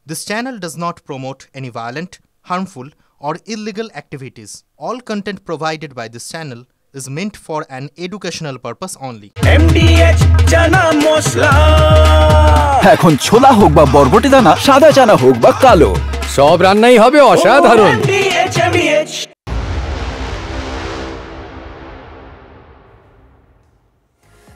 This channel does not promote any violent, harmful, or illegal activities. All content provided by this channel is meant for an educational purpose only. MDH chana masala এখন ছোলা হোক বা বরবটি দানা, সাদা চানা হোক বা কালো, সব রান্নাই হবে অসাধারণ। MDH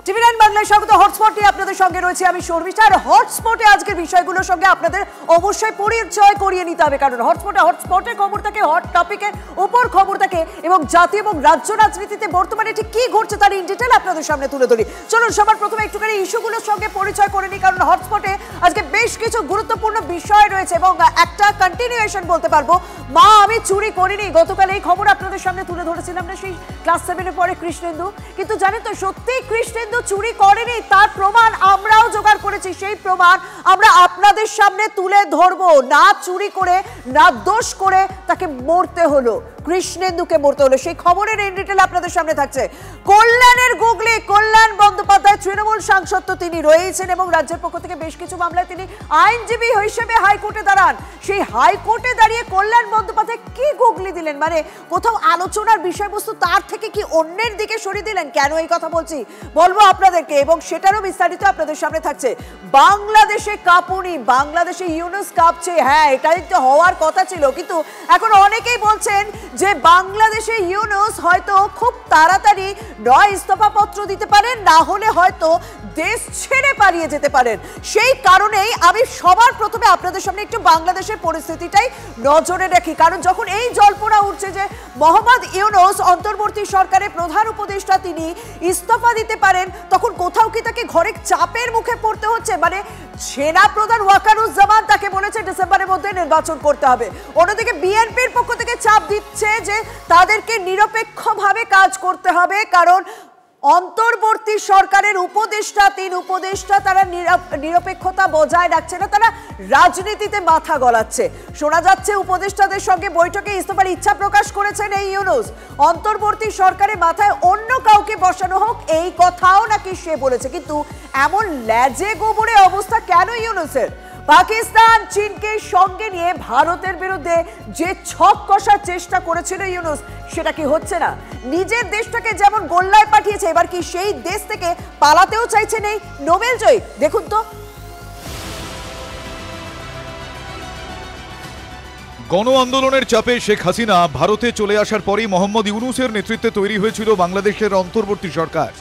টিভি9 বাংলায় স্বাগত। হটস্পট নিয়ে আপনাদের সঙ্গে রয়েছে আমি শর্মিষ্ঠা। আর হটস্পটে আজকের বিষয়গুলোর সঙ্গে আপনাদের অবশ্যই পরিচয় করিয়ে নিতে হবে, কারণ হটস্পটে খবর থাকে, হট টপিকের উপর খবর থাকে এবং জাতীয় এবং রাজ্য রাজনীতিতে বর্তমানে ঠিক কি ঘটছে তার ইন ডিটেল আপনাদের সামনে তুলে ধরি। চলুন সবার প্রথমে একটুখানি ইস্যুগুলোর সঙ্গে পরিচয় করে নিই, কারণ হটস্পটে আজকে বেশ কিছু গুরুত্বপূর্ণ বিষয় রয়েছে এবং একটা কন্টিনিউয়েশন বলতে পারবো। মা আমি চুরি করিনি, গতকাল এই খবর আপনাদের সামনে তুলে ধরেছিলাম না, সেই ক্লাস 7-এ পড়ে কৃষ্ণেন্দু। কিন্তু জানেন তো সত্যি কৃষ্ণেন্দু চুরি করেনি, তার প্রমাণ আমরাও জোগাড় করেছি। সেই প্রমাণ আমরা আপনাদের সামনে তুলে ধরবো। না চুরি করে, না দোষ করে তাকে মরতে হলো, কৃষ্ণেন্দুকে মরতে হলো। সেই খবরের ইন ডিটেল আপনাদের সামনে থাকছে। কল্যাণের গুগলি, কল্যাণ বন্দ্যোপাধ্যায় তৃণমূল সাংসদ তো তিনি রয়েছেন এবং রাজ্যের পক্ষ থেকে বেশ কিছু মামলায় তিনি আইনজীবী হিসেবে হাইকোর্টে দাঁড়ান। সেই হাইকোর্টে দাঁড়িয়ে কল্যাণ বন্দ্যোপাধ্যায় কি গুগলি দিলেন, মানে কোথাও আলোচনার বিষয়বস্তু তার থেকে কি অন্যের দিকে সরিয়ে দিলেন? কেন এই কথা বলছি বলবো আপনাদেরকে, এবং সেটারও বিস্তারিত আপনাদের সামনে থাকছে। বাংলাদেশে কাঁপুনি, বাংলাদেশে ইউনুস কাঁপছে। হ্যাঁ, এটাই তো হওয়ার কথা ছিল, কিন্তু এখন অনেকেই বলছেন যে বাংলাদেশে ইউনুস হয়তো খুব তাড়াতাড়ি নয় ইস্তফা পত্র দিতে পারেন, না হলে হয়তো দেশ ছেড়ে পালিয়ে যেতে পারেন। সেই কারণেই আমি সবার প্রথমে আপনাদের সামনে একটু বাংলাদেশের পরিস্থিতিটাই নজরে রাখি, কারণ যখন এই জল্পনা উঠছে যে মোহাম্মদ ইউনুস অন্তর্বর্তী সরকারের প্রধান উপদেষ্টা, তিনি ইস্তফা দিতে পারেন, তখন কোথাও কি তাকে ঘরে চাপের মুখে পড়তে হচ্ছে? মানে সেনা প্রধান ওয়াকারুজ্জামান তাকে বলেছে ডিসেম্বরের মধ্যে নির্বাচন করতে হবে। অন্যদিকে বিএনপির পক্ষ থেকে চাপ দিচ্ছে যে তাদেরকে নিরপেক্ষভাবে কাজ করতে হবে, কারণ অন্তর্বর্তী সরকারের উপদেষ্টা, 3 উপদেষ্টা, তারা নিরপেক্ষতা বজায় রাখছে না, তারা রাজনীতিতে মাথা গলাচ্ছে। শোনা যাচ্ছে উপদেষ্টাদের সঙ্গে বৈঠকে ইস্তফার ইচ্ছা প্রকাশ করেছেন এই ইউনুস। অন্তর্বর্তী সরকারের মাথায় অন্য কাউকে বসানো হোক, এই কথাও নাকি সে বলেছে। কিন্তু এমন ল্যাজে গোবরে অবস্থা কেন ইউনুসের? পাকিস্তান চীনকে সঙ্গে নিয়ে ভারতের বিরুদ্ধে যে ছক কষার চেষ্টা করেছিল ইউনুস, সেটা কি হচ্ছে না? নিজের দেশটাকে যেমন গোল্লায় পাঠিয়েছে, এবার কি সেই দেশ থেকে পালাতেও চাইছেন এই নোবেল জয়ী? দেখুন তো। গণ আন্দোলনের চাপে শেখ হাসিনা ভারতে চলে আসার পরই মোহাম্মদ ইউনুসের নেতৃত্বে তৈরি হয়েছিল বাংলাদেশের অন্তর্বর্তী সরকার।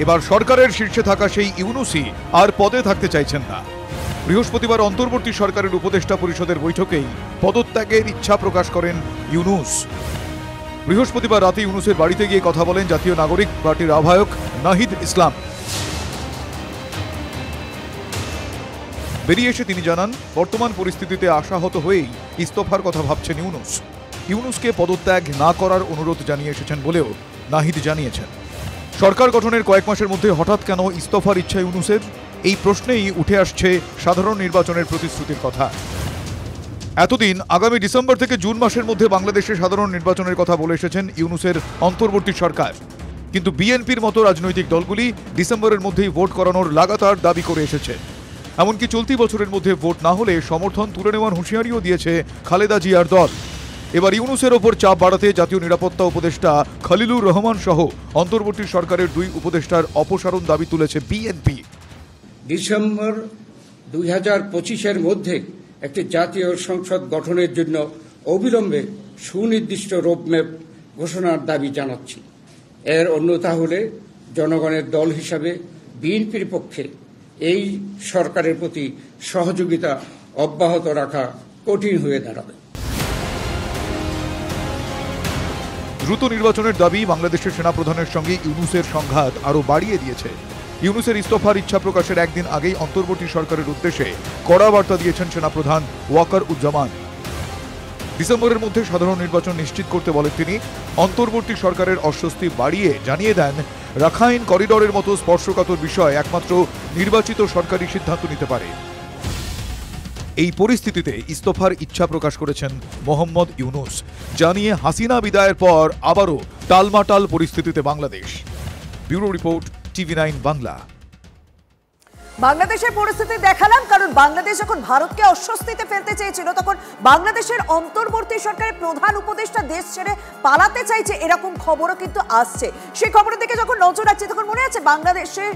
এবার সরকারের শীর্ষে থাকা সেই ইউনুসই আর পদে থাকতে চাইছেন না। বৃহস্পতিবার অন্তর্বর্তী সরকারের উপদেষ্টা পরিষদের বৈঠকেই পদত্যাগের ইচ্ছা প্রকাশ করেন ইউনুস। বৃহস্পতিবার রাতে ইউনুসের বাড়িতে গিয়ে কথা বলেন জাতীয় নাগরিক পার্টির আহ্বায়ক নাহিদ ইসলাম। বেরিয়ে এসে তিনি জানান, বর্তমান পরিস্থিতিতে আশাহত হয়েই ইস্তফার কথা ভাবছেন ইউনুস। ইউনুসকে পদত্যাগ না করার অনুরোধ জানিয়ে এসেছেন বলেও নাহিদ জানিয়েছেন। সরকার গঠনের কয়েক মাসের মধ্যে হঠাৎ কেন ইস্তফার ইচ্ছা ইউনুসের? এই প্রশ্নেই উঠে আসছে সাধারণ নির্বাচনের প্রতিশ্রুতির কথা। এতদিন আগামী ডিসেম্বর থেকে জুন মাসের মধ্যে বাংলাদেশে সাধারণ নির্বাচনের কথা বলে এসেছেন ইউনুসের অন্তর্বর্তী সরকার, কিন্তু বিএনপির মতো রাজনৈতিক দলগুলি ডিসেম্বরের মধ্যেই ভোট করানোর লাগাতার দাবি করে এসেছে। এমনকি চলতি বছরের মধ্যে ভোট না হলে সমর্থন তুলে নেওয়ার হুঁশিয়ারিও দিয়েছে খালেদা জিয়ার দল। এবার ইউনুসের ওপর চাপ বাড়াতে জাতীয় নিরাপত্তা উপদেষ্টা খলিলুর রহমান সহ অন্তর্বর্তী সরকারের 2 উপদেষ্টার অপসারণ দাবি তুলেছে বিএনপি। ডিসেম্বর 2025-এর মধ্যে একটি জাতীয় সংসদ গঠনের জন্য অবিলম্বে সুনির্দিষ্ট রোডম্যাপ ঘোষণার দাবি জানাচ্ছি। এর অন্যথা হলে জনগণের দল হিসাবে বিএনপির পক্ষে এই সরকারের প্রতি সহযোগিতা অব্যাহত রাখা কঠিন হয়ে দাঁড়াবে। দ্রুত নির্বাচনের দাবি বাংলাদেশের সেনাপ্রধানের সঙ্গে ইউনুসের সংঘাত আরও বাড়িয়ে দিয়েছে। ইউনুসের ইস্তফার ইচ্ছা প্রকাশের একদিন আগেই অন্তর্বর্তী সরকারের উদ্দেশ্যে কড়া বার্তা দিয়েছেন সেনাপ্রধান ওয়াকারুজ্জামান। ডিসেম্বরের মধ্যে সাধারণ নির্বাচন নিশ্চিত করতে বলেন তিনি। অন্তর্বর্তী সরকারের অস্বস্তি বাড়িয়ে জানিয়ে দেন, রাখাইন করিডরের মতো স্পর্শকাতর বিষয় একমাত্র নির্বাচিত সরকারি সিদ্ধান্ত নিতে পারে। এই পরিস্থিতিতে ইস্তফার ইচ্ছা প্রকাশ করেছেন মোহাম্মদ ইউনুস, জানিয়ে হাসিনা বিদায়ের পর আবারও টালমাটাল পরিস্থিতিতে Bangladesh. Bureau report, TV nine Bangla. বাংলাদেশের পরিস্থিতি দেখালাম, কারণ বাংলাদেশ যখন ভারতকে অস্বস্তিতে ফেলতে চেয়েছিল তখন বাংলাদেশের অন্তর্বর্তী সরকারের প্রধান উপদেষ্টা দেশ ছেড়ে পালাতে চাইছে, এরকম খবরও কিন্তু আসছে। সেই খবরের দিকে যখন নজর রাখছে তখন মনে আছে বাংলাদেশের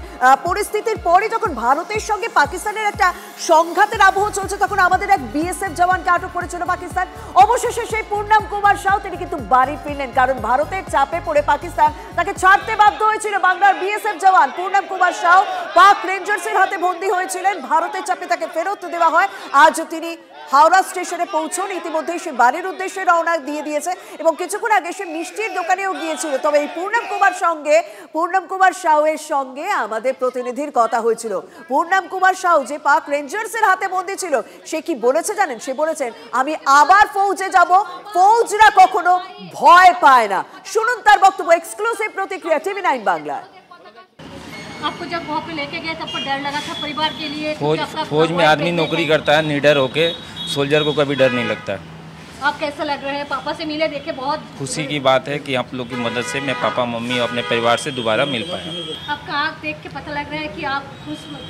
পরিস্থিতির পরে যখন ভারতের সঙ্গে পাকিস্তানের একটা সংঘাতের আবহ চলছে, তখন আমাদের এক বিএসএফ জওয়ানকে আটক করেছিল পাকিস্তান। অবশেষে সেই পূর্ণাম কুমার সাউ তিনি কিন্তু বাড়ি ফিরলেন, কারণ ভারতের চাপে পড়ে পাকিস্তান তাকে ছাড়তে বাধ্য হয়েছিল। বাংলার বিএসএফ জওয়ান পূর্ণাম কুমার সাউ পাক রেঞ্জার্সের হাতে বন্দী হয়েছিলেন, ভারতের চাপে তাকে ফেরত দেওয়া হয়। আজ তিনি হাওড়া স্টেশনে পৌঁছন, ইতিমধ্যেই সে বাড়ির উদ্দেশ্যে রওনা দিয়ে দিয়েছে এবং কিছুক্ষণ আগে সে মিষ্টির দোকানেও গিয়েছিল। তবে এই পূর্ণাম কুমার সাউয়ের সঙ্গে আমাদের প্রতিনিধির কথা হয়েছিল। পূর্ণাম কুমার সাউ যে পাক রেঞ্জার্সের হাতে বন্দী ছিল, সে কি বলেছে জানেন? সে বলেছেন আমি আবার ফৌজে যাব, ফৌজরা কখনো ভয় পায় না। শুনুন তার বক্তব্য, এক্সক্লুসিভ প্রতিক্রিয়া টিভি 9 বাংলায়। आपको जब वहाँ पे लेके गए तब आपको डर लगा था परिवार के लिए? फौज में आदमी नौकरी करता है निडर होके, सोल्जर को कभी डर नहीं लगता। आप कैसा लग रहे हैं? पापा से मिले, देखे बहुत खुशी की बात है कि आप लोग की मदद से मैं पापा मम्मी और अपने परिवार से दोबारा मिल पाया। आपका आँख देख के पता लग रहा है कि आप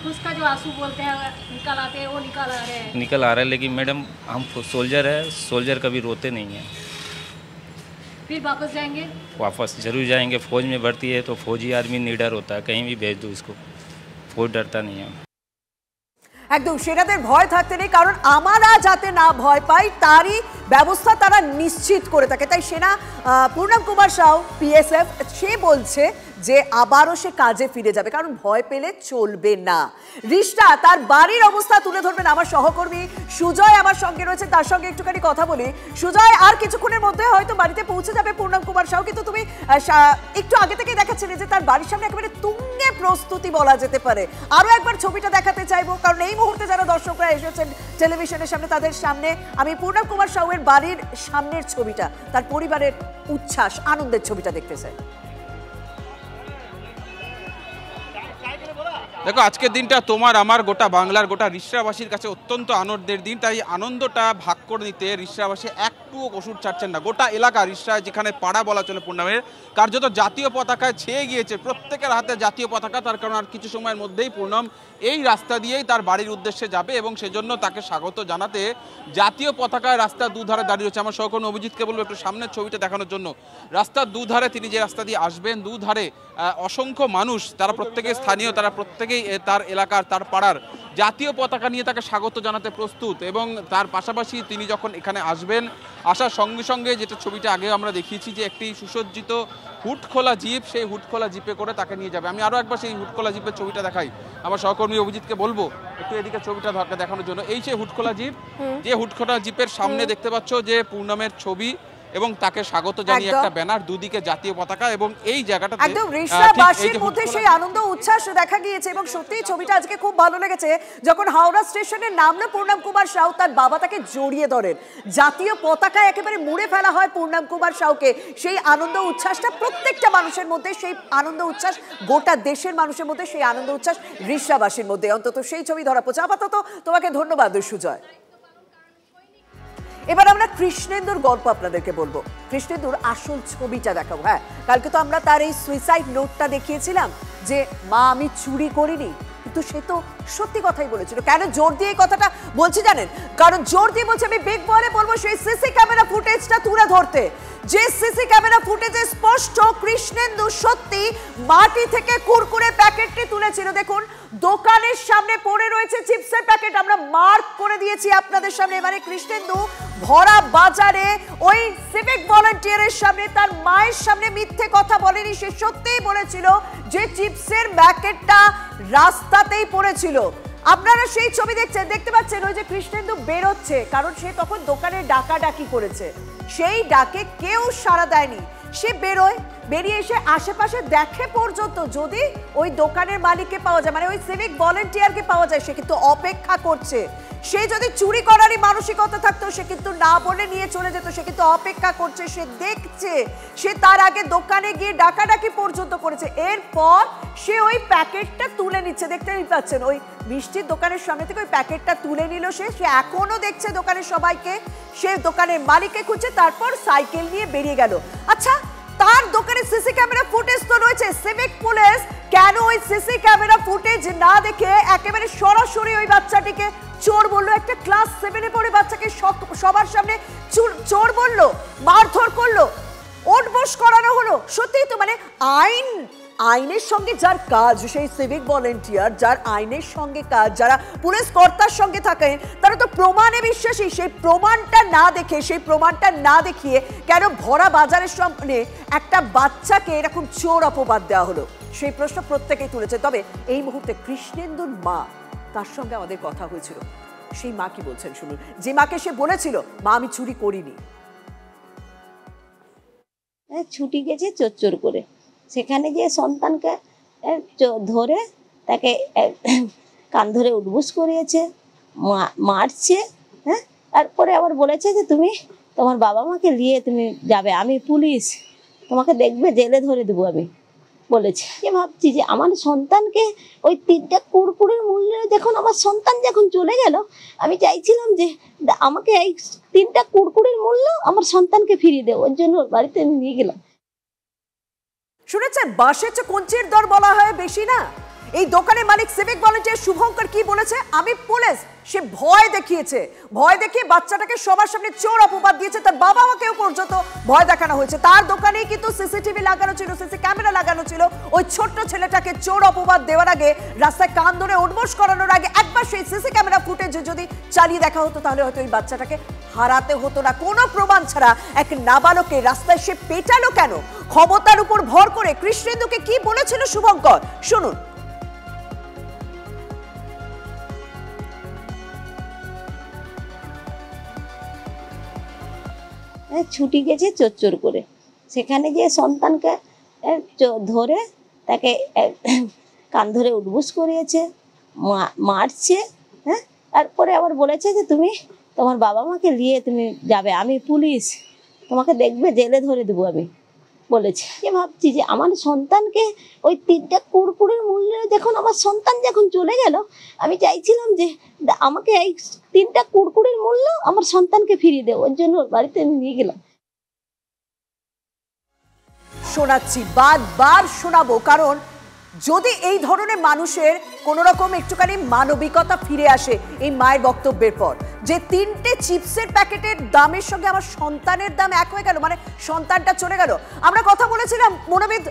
खुश का जो आंसू बोलते हैं निकल आते हैं, वो निकल आ रहे हैं। निकल आ रहा है, लेकिन मैडम हम सोल्जर है, सोल्जर कभी रोते नहीं हैं। फिर वापस जाएंगे? वापस जरूर जाएंगे। फौज में भर्ती है तो फौजी आदमी निडर होता है, कहीं भी भेज दो इसको, फौज डरता नहीं है। একদম সেনাদের ভয় থাকতে নেই, কারণ আমরা যাতে না ভয় পাই তারই ব্যবস্থা তারা নিশ্চিত করে থাকে। তাই সেনা পূর্ণাম কুমার সাউ পিএসএফ সে বলছে যে আবারও সে কাজে ফিরে যাবে, কারণ ভয় পেলে চলবে না। রিষ্টা তার বাড়ির অবস্থা তুলে ধরবেন আমার সহকর্মী সুজয় আমার সঙ্গে রয়েছে, তার সঙ্গে একটুখানি কথা বলি। সুজয়, আর কিছুক্ষণের মধ্যে হয়তো বাড়িতে পৌঁছে যাবে পূর্ণাম কুমার সাউ, কিন্তু তুমি একটু আগে থেকে দেখাচ্ছিলে যে তার বাড়ির সামনে একেবারে তুঙ্গে প্রস্তুতি বলা যেতে পারে। আরো একবার ছবিটা দেখাতে চাইবো, কারণ এই মুহূর্তে যারা দর্শকরা এসেছেন টেলিভিশনের সামনে তাদের সামনে আমি পূর্ণাম কুমার সাউয়ের বাড়ির সামনের ছবিটা, তার পরিবারের উচ্ছ্বাস আনন্দের ছবিটা দেখতে চাই। দেখো, আজকের দিনটা তোমার আমার গোটা বাংলার গোটা রিষড়াবাসীর কাছে অত্যন্ত আনন্দের দিন। তাই আনন্দটা ভাগ করে নিতে রিষড়াবাসী একটুও কসুর ছাড়ছেন না। গোটা এলাকা রিষড়ায়, যেখানে পাড়া বলা চলে পূর্ণামের, কার্যত জাতীয় পতাকায় ছেয়ে গিয়েছে, প্রত্যেকের হাতে জাতীয় পতাকা। তার কারণ আর কিছু সময়ের মধ্যেই পূর্ণাম এই রাস্তা দিয়েই তার বাড়ির উদ্দেশ্যে যাবে এবং সেজন্য তাকে স্বাগত জানাতে জাতীয় পতাকায় রাস্তার দুধারে দাঁড়িয়ে রয়েছে। আমার সহকর্মী অভিজিৎকে বলবো একটু সামনের ছবিটা দেখানোর জন্য। রাস্তার দুধারে তিনি যে রাস্তা দিয়ে আসবেন, দুধারে অসংখ্য মানুষ, তারা প্রত্যেকে স্থানীয়, তারা প্রত্যেকেই তার এলাকার, তার পাড়ার জাতীয় পতাকা নিয়ে তাকে স্বাগত জানাতে প্রস্তুত। এবং তার পাশাপাশি তিনি যখন এখানে আসবেন, আসার সঙ্গে সঙ্গে যেটা ছবিটা আগে আমরা দেখিয়েছি যে একটি সুসজ্জিত হুটখোলা জিপ, সেই হুটখোলা জিপে করে তাকে নিয়ে যাবে। আমি আরও একবার সেই হুটখোলা জিপের ছবিটা দেখাই। আমার সহকর্মী অভিজিৎকে বলবো একটু এদিকে ছবিটা দেখানোর জন্য। এই সেই হুটখোলা জিপ, যে হুটখোলা জিপের সামনে দেখতে পাচ্ছ যে পূর্ণামের ছবি এবং তাকে স্বাগত জানিয়ে একটা ব্যানার, দুদিকে জাতীয় পতাকা, এবং এই জায়গাটাতে একদম রিষড়াবাসীর মধ্যে সেই আনন্দ উচ্ছ্বাস দেখা গিয়েছে। এবং সত্যি ছবিটা আজকে খুব ভালো লেগেছে, যখন হাওড়া স্টেশনে নামলো পূর্ণাম কুমার সাউ, তার বাবা তাকে জড়িয়ে ধরেন, জাতীয় পতাকা একেবারে মুড়ে ফেলা হয় পূর্ণাম কুমার সাউকে। সেই আনন্দ উচ্ছ্বাসটা প্রত্যেকটা মানুষের মধ্যে, সেই আনন্দ উচ্ছ্বাস গোটা দেশের মানুষের মধ্যে, সেই আনন্দ উচ্ছ্বাস রিষড়াবাসীর মধ্যে, অন্তত সেই ছবি ধরা পড়ছে। আপাতত তোমাকে ধন্যবাদ সুজয়। এবার আমরা কৃষ্ণেন্দুর গল্প আপনাদেরকে বলবো, কৃষ্ণেন্দুর আসল ছবিটা দেখাবো। হ্যাঁ, কালকে তো আমরা তার এই সুইসাইড নোটটা দেখিয়েছিলাম যে মা আমি চুরি করিনি, কিন্তু সে তো সত্যি কথাই বলেছিল। কেন জোর দিয়ে এই কথাটা বলছি জানেন? কারণ জোর দিয়ে বলছে আমি বিগ বলে বলবো সেই সিসি ক্যামেরা ফুটেজটা তুলে ধরতে, যে সিসি ক্যামেরা ফুটেজে স্পষ্ট কৃষ্ণেন্দু সত্যি মাটি থেকে কুরকুরে প্যাকেটটি তুলেছিল। দেখুন, দোকানের সামনে পড়ে রয়েছে চিপসের প্যাকেট, আমরা মার্ক করে দিয়েছি আপনাদের সামনে। এবারে কৃষ্ণেন্দু ভরা বাজারে ওই সিভিক ভলান্টিয়ারের সামনে, তার মায়ের সামনে মিথ্যে কথা বলেনি, সে সত্যিই বলেছিল যে চিপসের প্যাকেটটা রাস্তাতেই পড়েছিল। আপনারা সেই ছবি দেখতে পাচ্ছেন, ওই যে কৃষ্ণেন্দু বেরোচ্ছে, কারণ সে তখন দোকানে ডাকাডাকি করেছে, সেই ডাকে কেউ সাড়া দেয়নি। সে বেরোয়, বেরিয়ে এসে আশেপাশে দেখে পর্যন্ত যদি ওই দোকানের মালিককে পাওয়া যায়, মানে ওই সিভিক ভলান্টিয়ারকে পাওয়া যায়, সে কিন্তু অপেক্ষা করছে। সে যদি চুরি করারই মানসিকতা থাকতো সে কিন্তু না বলে নিয়ে চলে যেত, সে কিন্তু অপেক্ষা করছে, সে দেখছে। সে তার আগে দোকানে গিয়ে ডাকাডাকি পর্যন্ত করেছে, এরপর সে ওই প্যাকেটটা তুলে নিচ্ছে। দেখতেই পাচ্ছেন ওই মিষ্টির দোকানের সামনে থেকে ওই প্যাকেটটা তুলে নিল সে এখনো দেখছে দোকানের সবাইকে, সে দোকানের মালিককে খুঁজছে, তারপর সাইকেল নিয়ে বেরিয়ে গেল। আচ্ছা, তার তার দোকানে সিসি ক্যামেরা ফুটেজ তো রয়েছে, সিভিক পুলিশ কেন ওই সিসি ক্যামেরা ফুটেজ না দেখে একেবারে সরাসরি ওই বাচ্চাটিকে চোর বললো? একটা ক্লাস 7-এ পড়ে বাচ্চাকে সবার সামনে চোর বললো, মারধর করলো, ওঠবোস করানো হলো। সত্যিই তো মানে আইনের সঙ্গে যার কাজ, সেই সিভিক ভলেন্টিয়ার যার আইনের সঙ্গে কাজ, যারা পুলিশ কর্তার সঙ্গে থাকেন, তারা তো প্রমাণে বিশ্বাসী। সেই প্রমাণটা না দেখে, সেই প্রমাণটা না দেখিয়ে কেন ভরা বাজারের সামনে একটা বাচ্চাকে এরকম চোর অপবাদ দেওয়া হলো? সেই প্রশ্ন প্রত্যেকেই তুলেছে। তবে এই মুহূর্তে কৃষ্ণেন্দুর মা, তার সঙ্গে আমাদের কথা হয়েছিল। সেই মা কি বলছেন শুনুন। যে মাকে সে বলেছিল, মা আমি চুরি করিনি, ছুটি গেছে চোর করে, সেখানে যে সন্তানকে ধরে তাকে কান ধরে উঠবোস করিয়েছে, মারছে। হ্যাঁ, তারপরে আবার বলেছে যে তুমি তোমার বাবা মাকে নিয়ে তুমি যাবে, আমি পুলিশ, তোমাকে দেখবে, জেলে ধরে দেবো আমি বলেছে। যে ভাবছি যে আমার সন্তানকে ওই 3টা কুড়কুড়ের মূল্যে দেখুন, আমার সন্তান যখন চলে গেল, আমি চাইছিলাম যে আমাকে এই 3টা কুড়কুড়ের মূল্য আমার সন্তানকে ফিরিয়ে দেবো, ওর জন্য বাড়িতে নিয়ে গেলাম। শুনেছেন বাসের চেয়ে কঞ্চির দর বলা হয় বেশি না? এই দোকানের মালিক সিভিক ভলেন্টিয়ার শুভঙ্কর কি বলেছে? আমি পুলিশ। সে ভয় দেখিয়েছে, ভয় দেখিয়ে বাচ্চাটাকে সবার সামনে চোর অপবাদ দিয়েছে। তার বাবা মাকেও পর্যন্ত ভয় দেখানো হয়েছে। তার দোকানেই কিন্তু সিসিটিভি লাগানো ছিল, সিসি ক্যামেরা লাগানো ছিল। ওই ছোট্ট ছেলেটাকে চোর অপবাদ দেওয়ার আগে, রাস্তায় কান ধরে উঠবোস করানোর আগে একবার সেই সিসি ক্যামেরা ফুটেজ যদি চালিয়ে দেখা হতো, তাহলে হয়তো ওই বাচ্চাটাকে হারাতে হতো না। কোনো প্রমাণ ছাড়া এক নাবালককে রাস্তায় সে পেটালো কেন? ক্ষমতার উপর ভর করে কৃষ্ণেন্দুকে কি বলেছিল শুভঙ্কর, শুনুন। ছুটি গেছে চোর করে, সেখানে যে সন্তানকে ধরে তাকে কান ধরে উঠবোস করিয়েছে, মারছে। হ্যাঁ, তারপরে আবার বলেছে যে তুমি তোমার বাবা মাকে নিয়ে তুমি যাবে, আমি পুলিশ, তোমাকে দেখবে, জেলে ধরে দেবো আমি বলেছে। যে ভাবছি যে আমার সন্তানকে ওই 3টা কুড়কুড়ের মূল্যে দেখুন, আমার সন্তান যখন চলে গেল, আমি চাইছিলাম যে আমাকে এই 3টা কুড়কুড়ের মূল্য আমার সন্তানকে ফিরিয়ে দেবো, ওর জন্য বাড়িতে নিয়ে গেলাম। শোনাচ্ছি, বারবার শোনাবো, কারণ যদি এই ধরনের মানুষের কোন রকম একটুখানি মানবিকতা ফিরে আসে এই মায়ের বক্তব্যের পর, যে 3টে চিপসের প্যাকেটের দামের সঙ্গে আমার সন্তানের দাম এক হয়ে গেল, মানে সন্তানটা চলে গেল। আমরা কথা বলেছিলাম মনোবিদ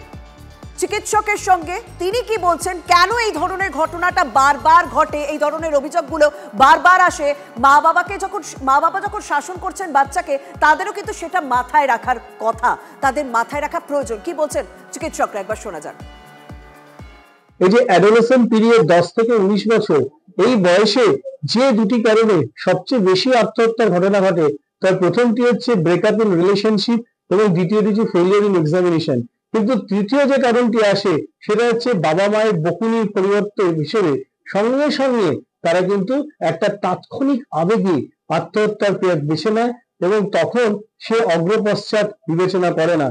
চিকিৎসকের সঙ্গে, তিনি কি বলছেন, কেন এই ধরনের ঘটনাটা বারবার ঘটে, এই ধরনের অভিযোগগুলো বারবার আসে। মা বাবা যখন শাসন করছেন বাচ্চাকে, তাদেরও কিন্তু সেটা মাথায় রাখার কথা, তাদের মাথায় রাখা প্রয়োজন। কি বলছেন চিকিৎসকরা, একবার শোনা যান। এই যে অ্যাডোলেসেন্ট পিরিয়ড 10 থেকে 19 বছর, এই বয়সে যে দুটি কারণে সবচেয়ে বেশি আত্মহত্যার ঘটনা ঘটে, তার প্রথমটি হচ্ছে ব্রেকআপ ইন রিলেশনশিপ এবং দ্বিতীয়টি হচ্ছে ফেলিয়ার ইন এক্সামিনেশন। কিন্তু তৃতীয় যে কারণটি আসে, সেটা হচ্ছে বাবা মায়ের বকুনির পরিবর্তে হিসেবে সঙ্গে সঙ্গে তারা কিন্তু একটা তাৎক্ষণিক আবেগে আত্মহত্যার পথ বেছে নেয় এবং তখন সে অগ্রপশ্চাৎ বিবেচনা করে না।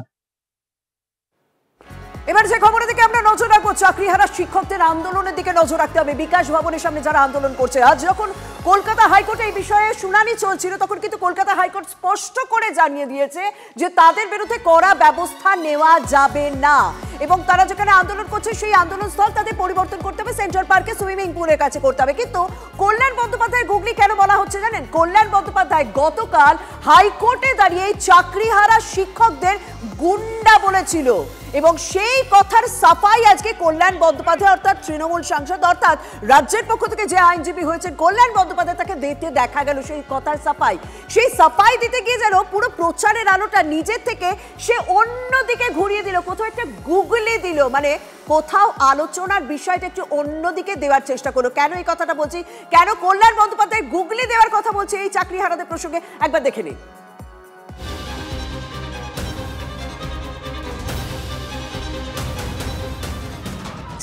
এবার যে খবরের দিকে আমরা নজর রাখবো, চাকরিহারা শিক্ষকদের আন্দোলনের দিকে নজর রাখতে হবে। বিকাশ ভবনের সামনে যারা আন্দোলন করছে, আজ যখন কলকাতা হাইকোর্টে এই বিষয়ে শুনানি চলছিল, তখন কিন্তু কলকাতা হাইকোর্ট স্পষ্ট করে জানিয়ে দিয়েছে যে তাদের বিরুদ্ধে কড়া ব্যবস্থা নেওয়া যাবে না, এবং তারা যেখানে আন্দোলন করছে সেই আন্দোলনস্থল তাদের পরিবর্তন করতে হবে, সেন্ট্রাল পার্কে সুইমিং পুলের কাছে করতে হবে। কিন্তু কল্যাণ বন্দ্যোপাধ্যায় গুগলি কেন বলা হচ্ছে জানেন? কল্যাণ বন্দ্যোপাধ্যায় গতকাল হাইকোর্টে দাঁড়িয়ে চাকরিহারা শিক্ষকদের গুন্ডা বলেছিল, এবং সেই কথার সাফাই আজকে কল্যাণ বন্দ্যোপাধ্যায় অর্থাৎ তৃণমূল সাংসদ অর্থাৎ রাজ্যের পক্ষ থেকে যে আইনজীবী হয়েছেন কল্যাণ বন্দ্যোপাধ্যায়, তাকে দিতে দেখা গেল সেই কথার সাফাই। সেই সাফাই দিতে গিয়ে যেন পুরো প্রচারের আলোটা নিজের থেকে সে অন্যদিকে ঘুরিয়ে দিল, কোথাও একটা গুগলি দিল, মানে কোথাও আলোচনার বিষয়টা একটু অন্যদিকে দেওয়ার চেষ্টা করলো। কেন এই কথাটা বলছি, কেন কল্যাণ বন্দ্যোপাধ্যায় গুগলি দেওয়ার কথা বলছে এই চাকরিহারাদের প্রসঙ্গে, একবার দেখে নিন।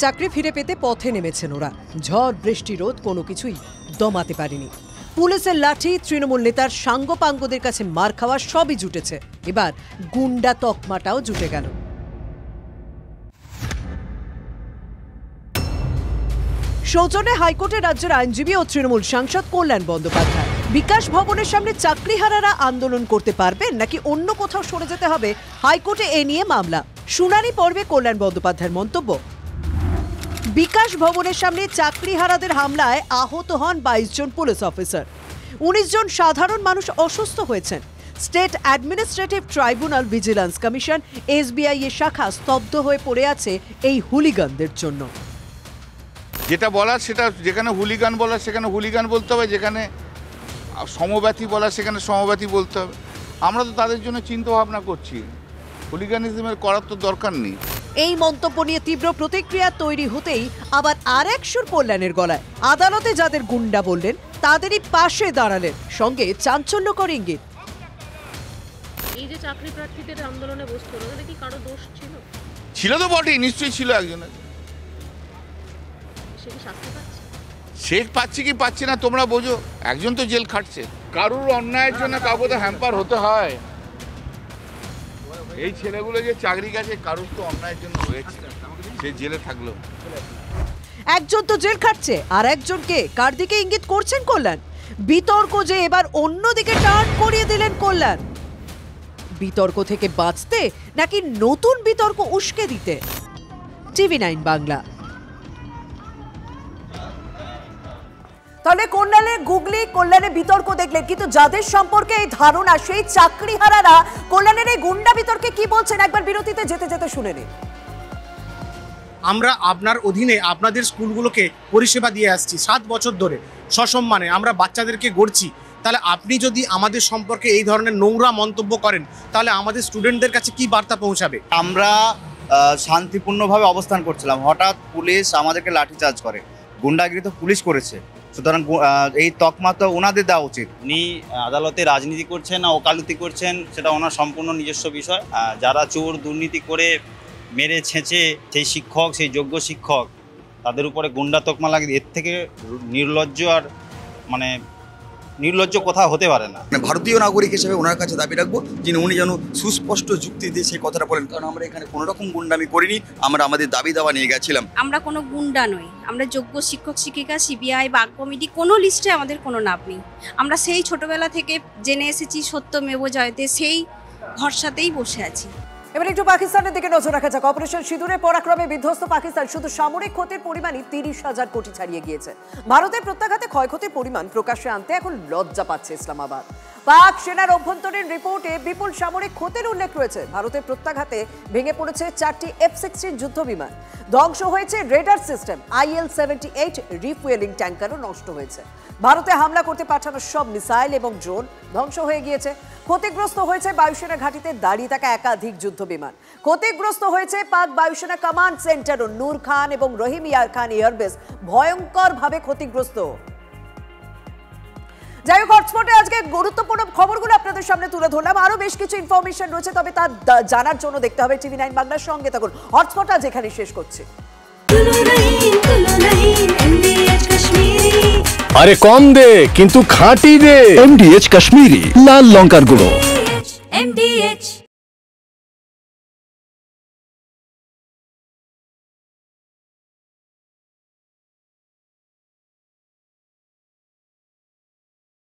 চাকরি ফিরে পেতে পথে নেমেছেন ওরা। ঝড় বৃষ্টি রোদ কোনো কিছুই দমাতে পারেনি। পুলিশের লাঠি, তৃণমূল নেতার সাঙ্গপাঙ্গদের কাছে মার খাওয়া সবই জুটেছে, এবার গুন্ডা তকমাটাও জুটে গেল। সৌজন্যে হাইকোর্টে রাজ্যের আইনজীবী ও তৃণমূল সাংসদ কল্যাণ বন্দ্যোপাধ্যায়। বিকাশ ভবনের সামনে চাকরিহারারা আন্দোলন করতে পারবেন নাকি অন্য কোথাও সরে যেতে হবে, হাইকোর্টে এ নিয়ে মামলা। শুনানি পর্বে কল্যাণ বন্দ্যোপাধ্যায়ের মন্তব্য, বিকাশ ভবনের সামনে চাকরিহারাদের হামলায় আহত হন 22 জন পুলিশ অফিসার, 19 জন সাধারণ মানুষ অসুস্থ হয়েছেন। State administrative tribunal, vigilance commission, SBI এর শাখা স্তব্ধ হয়ে পড়ে আছে এই হুলিগানদের জন্য। যেটা বলার সেটা, যেখানে হুলিগান বলার সেখানে হুলিগান বলতে হবে, যেখানে সমব্যথী বলার সেখানে সমব্যথী বলতে হবে। আমরা তো তাদের জন্য চিন্তা ভাবনা করছি, হুলিগানিজমের করার তো দরকার নেই। এই মন্তব্য নিয়ে তীব্র প্রতিক্রিয়া তৈরি হতেই আবার আরেক সুর কল্যাণের গলায়। আদালতে যাদের গুন্ডা বললেন তাদেরই পাশে দাঁড়ালেন, সঙ্গে চাঞ্চল্যকর ইঙ্গিত। এই যে চাকরি প্রার্থীদের আন্দোলনে বসতো, ওদের কি কারো দোষ ছিল? ছিল তো বটেই, নিশ্চয়ই ছিল একজনের। সে কি শাস্তি পাচ্ছে? সে পাচ্ছে কি পাচ্ছে না তোমরা বোঝো, একজন তো জেল খাটছে। কারুর অন্যায়ের জন্য কাউকে তো হ্যাম্পার হতে হয়। এই ছেলেগুলো যে চাকরি গেছে কারুর তো অন্যায়ের জন্য হয়েছে, সে জেলে থাকলো। একজন তো জেল খাটছে, আর একজনকে কার দিকে ইঙ্গিত করছেন কল্যাণ? বিতর্ক যে এবার অন্যদিকে টার্ন করিয়ে দিলেন কল্যাণ। বিতর্ক থেকে বাঁচতে নাকি নতুন বিতর্ক উস্কে দিতে? TV9 বাংলা। তাহলে কল্যাণে গুগলি, কল্যাণে বিতর্ক দেখলেন, কিন্তু যাদের সম্পর্কে এই ধারণা সেই চাকরিহারারা কল্যাণের এই গুন্ডা বিতর্কে কি বলছেন একবার বিরতিতে যেতে যেতে শুনে নিন। আমরা আপনার অধীনে আপনাদের স্কুলগুলোকে পরিষেবা দিয়ে আসছি 7 বছর ধরে সসম্মানে, আমরা বাচ্চাদেরকে গড়ছি। তাহলে আপনি যদি আমাদের সম্পর্কে এই ধরনের নোংরা মন্তব্য করেন তাহলে আমাদের স্টুডেন্টদের কাছে কি বার্তা পৌঁছাবে? আমরা শান্তিপূর্ণভাবে অবস্থান করছিলাম, হঠাৎ পুলিশ আমাদেরকে লাঠিচার্জ করে। গুন্ডাগিরি তো পুলিশ করেছে, সুতরাং এই তকমা তো ওনাদের দেওয়া উচিত। উনি আদালতে রাজনীতি করছেন না ওকালতি করছেন সেটা ওনার সম্পূর্ণ নিজস্ব বিষয়। যারা চোর দুর্নীতি করে মেরে ছেঁচে সেই শিক্ষক, সেই যোগ্য শিক্ষক, তাদের উপরে গুন্ডা তকমা লাগে, এর থেকে নির্লজ্জ আর নির্লজ্জ কথা হতে পারে না। ভারতীয় নাগরিক হিসেবে ওনার কাছে দাবি রাখবো যিনি উনি যেন সুস্পষ্ট যুক্তি দিয়ে সেই কথাটা বলেন, কারণ আমরা এখানে কোনো রকম গুন্ডামি করিনি, আমরা আমাদের দাবি দাওয়া নিয়ে গেছিলাম। আমরা কোনো গুন্ডা নই, আমরা যোগ্য শিক্ষক শিক্ষিকা, সিবিআই, বাগ কমিটি, কোনো লিস্টে আমাদের কোনো নাম নেই। আমরা সেই ছোটবেলা থেকে জেনে এসেছি সত্যমেব জয়তে, সেই ভরসাতেই বসে আছি। এবার একটু পাকিস্তানের দিকে নজর রাখা যাক। অপারেশন সিঁদুরের পরাক্রমে বিধ্বস্ত পাকিস্তান, শুধু সামরিক ক্ষতির পরিমাণই 30,000 কোটি ছাড়িয়ে গিয়েছে। ভারতের প্রত্যাঘাতে ক্ষয়ক্ষতির পরিমাণ প্রকাশ্যে আনতে এখন লজ্জা পাচ্ছে ইসলামাবাদ। পাক সেনার অভ্যন্তরীণ রিপোর্টে বিপুল সামরিক ক্ষতির উল্লেখ রয়েছে। ভারতের প্রত্যাঘাতে ভেঙে পড়েছে 4টি F-16 যুদ্ধ বিমান, ধ্বংস হয়েছে রেডার সিস্টেম, IL-78 রিফুয়েলিং ট্যাঙ্কারও নষ্ট হয়েছে। ভারতে হামলা করতে পাঠানো সব মিসাইল এবং ড্রোন ধ্বংস হয়ে গিয়েছে। ক্ষতিগ্রস্ত হয়েছে বায়ুসেনা ঘাঁটিতে দাঁড়িয়ে থাকা একাধিক যুদ্ধ বিমান। ক্ষতিগ্রস্ত হয়েছে পাক বায়ুসেনা কমান্ড সেন্টার ও নূর খান এবং রহিম ইয়ার খান এয়ারবেস ভয়ঙ্করভাবে ক্ষতিগ্রস্ত। যাই হোক, হটস্পটে আজকে গুরুত্বপূর্ণ খবরগুলো আপনাদের সামনে তুলে ধরলাম। আরো বেশ কিছু ইনফরমেশন রয়েছে, তবে তা জানার জন্য দেখতে হবে TV9 বাংলার সঙ্গে থাকুন। হটস্পট আজ এখানে শেষ করছি। আরে কম দে কিন্তু খাঁটি দে। MDH কাশ্মীরি লাল লঙ্কার গুঁড়ো। MDH